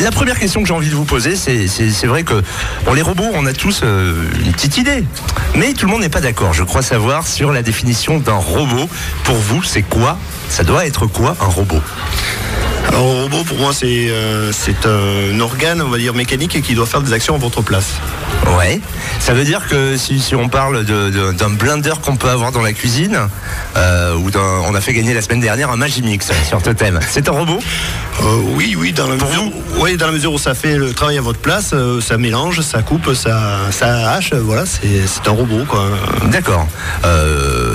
la première question que j'ai envie de vous poser, c'est vrai que les robots, on a tous une petite idée, mais tout le monde n'est pas d'accord, je crois savoir, sur la définition d'un robot. Pour vous, c'est quoi? Ça doit être quoi un robot? Alors, un robot, pour moi, c'est un organe, on va dire, mécanique qui doit faire des actions à votre place. Ouais. Ça veut dire que si on parle d'un blender qu'on peut avoir dans la cuisine, on a fait gagner la semaine dernière un Magimix sur Totem. C'est un robot? Oui, dans la mesure où ça fait le travail à votre place, ça mélange, ça coupe, ça hache, voilà, c'est un robot, quoi. D'accord.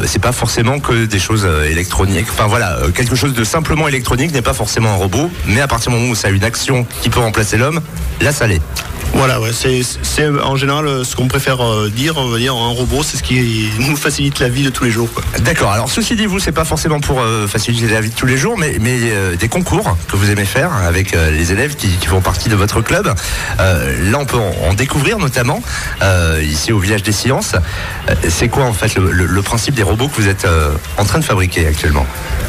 C'est pas forcément que des choses électroniques. Enfin voilà, quelque chose de simplement électronique n'est pas forcément un robot, mais à partir du moment où ça a une action qui peut remplacer l'homme, là ça l'est. Voilà, ouais, c'est en général ce qu'on préfère dire, on va dire un robot, c'est ce qui nous facilite la vie de tous les jours, quoi. D'accord, alors ceci dit, vous, c'est pas forcément pour faciliter la vie de tous les jours, mais des concours que vous aimez faire avec les élèves qui font partie de votre club. Là, on peut en découvrir notamment ici au Village des Sciences. C'est quoi en fait le principe des robots que vous êtes en train de fabriquer actuellement?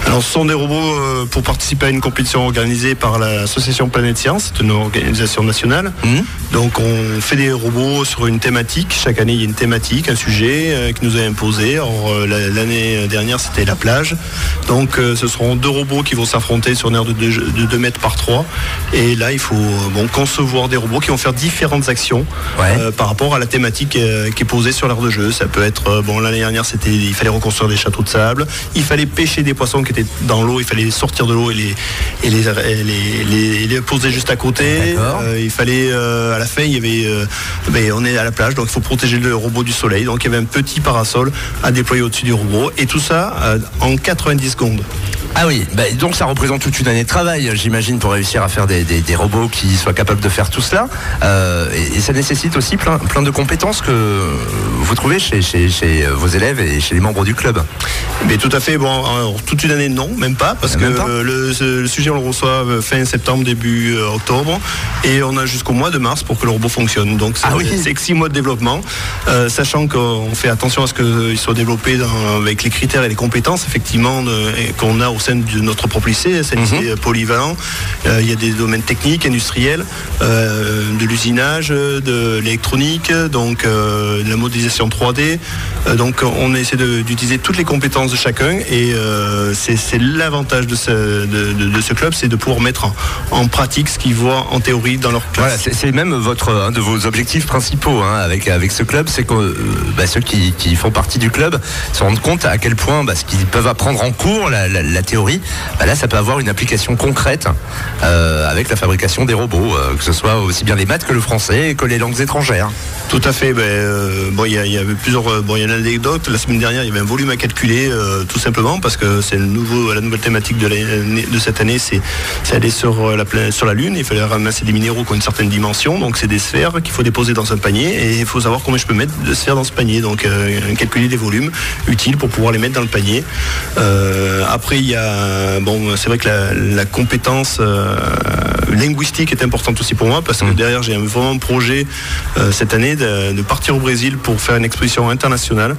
Alors, ce sont des robots pour participer à une compétition organisée par l'association Planète Science, c'est une organisation nationale. Donc, on fait des robots sur une thématique. Chaque année, il y a une thématique, un sujet qui nous est imposé. Alors, l'année dernière, c'était la plage. Donc, ce seront 2 robots qui vont s'affronter sur une aire de 2 mètres par 3. Et là, il faut concevoir des robots qui vont faire différentes actions par rapport à la thématique qui est posée sur l'aire de jeu. Ça peut être, l'année dernière, il fallait reconstruire des châteaux de sable. Il fallait pêcher des poissons qui étaient dans l'eau. Il fallait sortir de l'eau et les poser juste à côté. Il fallait, à la fin, il y avait, on est à la plage, donc il faut protéger le robot du soleil. Donc il y avait un petit parasol à déployer au-dessus du robot. Et tout ça en 90 secondes. Ah oui, donc ça représente toute une année de travail, j'imagine, pour réussir à faire des robots qui soient capables de faire tout cela. Et ça nécessite aussi plein de compétences que vous trouvez chez vos élèves et chez les membres du club. Mais tout à fait. Alors, toute une année, non, même pas, parce que le sujet, on le reçoit fin septembre, début octobre, et on a jusqu'au mois de mars pour que le robot fonctionne. Donc c'est que 6 mois de développement, sachant qu'on fait attention à ce qu'il soit développé avec les critères et les compétences, effectivement, qu'on a au sein de notre propre lycée, c'est un lycée polyvalent. Il y a des domaines techniques, industriels, de l'usinage, de l'électronique, donc de la modélisation 3D. Donc on essaie d'utiliser toutes les compétences de chacun, et c'est l'avantage de ce club, c'est de pouvoir mettre en pratique ce qu'ils voient en théorie dans leur classe. Voilà, c'est même un de vos objectifs principaux avec ce club, c'est que ceux qui font partie du club se rendent compte à quel point ce qu'ils peuvent apprendre en cours, la théorie, là ça peut avoir une application concrète avec la fabrication des robots, que ce soit aussi bien les maths que le français que les langues étrangères. Tout à fait. Il y avait plusieurs. Il y a une anecdote. La semaine dernière, il y avait un volume à calculer, tout simplement parce que c'est la nouvelle thématique de cette année, c'est aller sur la Lune. Il fallait ramasser des minéraux qui ont une certaine dimension. Donc c'est des sphères qu'il faut déposer dans un panier, et il faut savoir combien je peux mettre de sphères dans ce panier. Donc calculer des volumes utiles pour pouvoir les mettre dans le panier. Après, il y a c'est vrai que la compétence linguistique est importante aussi pour moi, parce que derrière j'ai vraiment un projet cette année de partir au Brésil pour faire une exposition internationale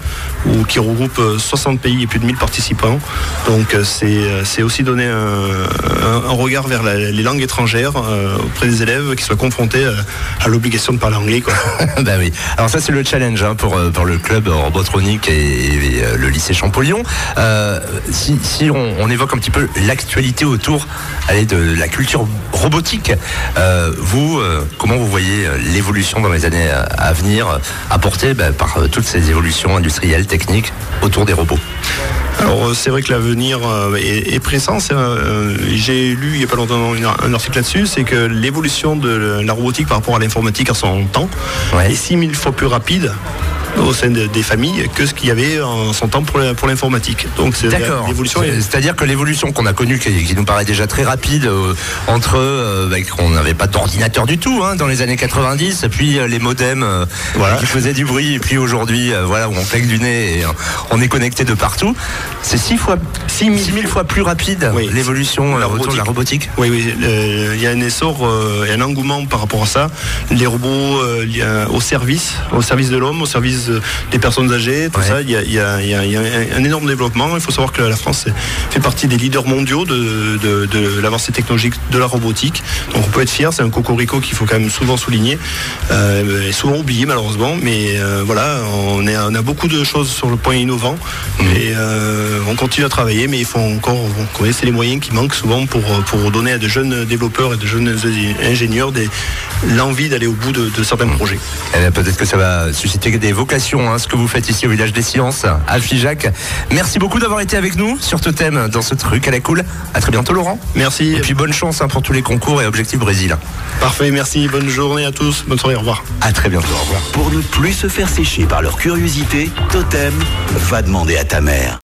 qui regroupe 60 pays et plus de 1000 participants. Donc c'est aussi donner un regard vers les langues étrangères auprès des élèves qui soient confrontés à l'obligation de parler anglais, quoi. Oui. Alors ça, c'est le challenge pour le club Robotronique et le lycée Champollion. Si on évoque un petit peu l'actualité autour de la culture robotique, comment vous voyez l'évolution dans les années à venir apportée par toutes ces évolutions industrielles, techniques autour des robots? Alors c'est vrai que l'avenir est pressant. J'ai lu il n'y a pas longtemps un article là-dessus, c'est que l'évolution de la robotique par rapport à l'informatique à son temps est 6000 fois plus rapide au sein des familles que ce qu'il y avait en son temps pour l'informatique. Donc l'évolution c'est-à-dire que l'évolution qu'on a connue, qui nous paraît déjà très rapide, entre qu'on n'avait pas d'ordinateur du tout dans les années 90, et puis les modems qui faisaient du bruit, et puis aujourd'hui où on claque du nez et on est connecté de partout, c'est 6000 fois plus rapide l'évolution autour de la robotique. Oui, il y a un essor et un engouement par rapport à ça. Les robots au service de l'homme, au service des personnes âgées, tout ça. Il y a un énorme développement. Il faut savoir que la France fait partie des leaders mondiaux de l'avancée technologique de la robotique. Donc on peut être fier, c'est un cocorico qu'il faut quand même souvent souligner, et souvent oublié malheureusement, mais voilà, on a beaucoup de choses sur le point innovant, et on continue à travailler, mais il faut encore, vous connaissez les moyens qui manquent souvent pour donner à de jeunes développeurs et de jeunes ingénieurs l'envie d'aller au bout de certains projets. Peut-être que ça va susciter des vocations, ce que vous faites ici au Village des Sciences à Figeac. Merci beaucoup d'avoir été avec nous sur ce thème, dans ce truc à la cool. À très bientôt Laurent. Merci. Et puis bonne chance pour tous les concours et Objectif Brésil. Parfait, merci, bonne journée à tous, bonne soirée, au revoir. À très bientôt, au revoir. Pour ne plus se faire sécher par leur curiosité, Totem va demander à ta mère.